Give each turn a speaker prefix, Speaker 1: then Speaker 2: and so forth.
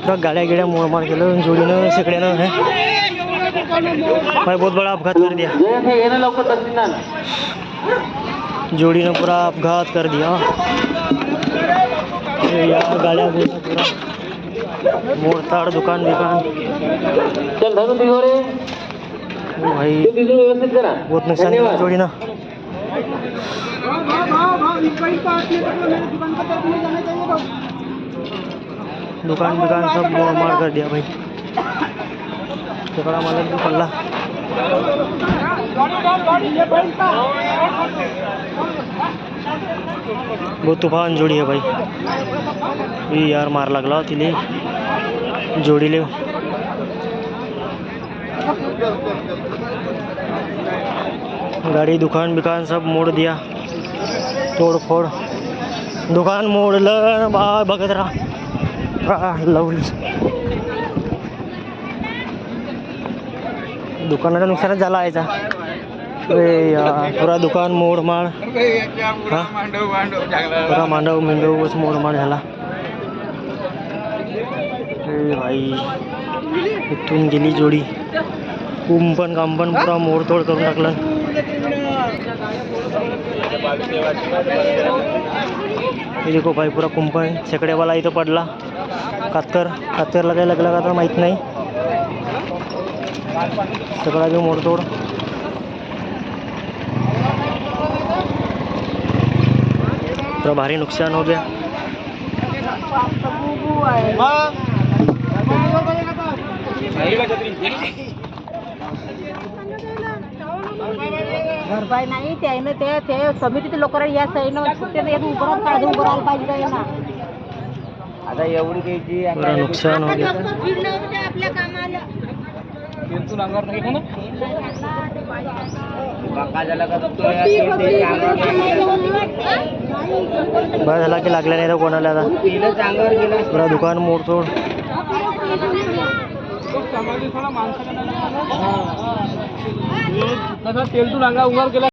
Speaker 1: पूरा गाड्या गिड्या मोड़माड़ केलं जोडीनं शेकड्यानं है भाई बहुत बड़ा अपघात कर दिया जोडीनं पूरा अपघात कर दिया या गाड्या पूरा मोड़ताड़ दुकान भाई बहुत नुकसान है जोड़ी ना दुकान सब मार कर दिया भाई थोड़ा मालक भी पल्ला बहुत तूफान जोड़ी है भाई ये यार मार लागला तिले जोडीले गाड़ी दुकान सब मोड़ दिया तोड़ फोड़ दुकान मोडलं बा बघत राहा लवली दुकानाचं नुकसानच झालं याचा पुरा दुकान मोडमाड पुरा मांडव मिंडवच मोडमाड झाला भाई इथून गेली जोडी कुंपण कांपण पुरा मोडतोड करून टाकलं देखो भाई पुरा कुंपण शेकड्यावाला इथं पडला कातकरला काही लागलं का तर माहीत नाही सगळा जो मोडतोड तो भारी नुकसान हो गया
Speaker 2: भरपाई नाही त्यानं ते समितीचे लोक या सहीनं उभं राहायला पाहिजे ना आता एवढी घ्यायची
Speaker 1: नुकसान हो गया
Speaker 2: आपल्या कामाला
Speaker 1: बरं झाला की लागल्या नाही तर कोणाला आता पुरा दुकान मोडतोड
Speaker 3: तेल तू लांगा उंगार केला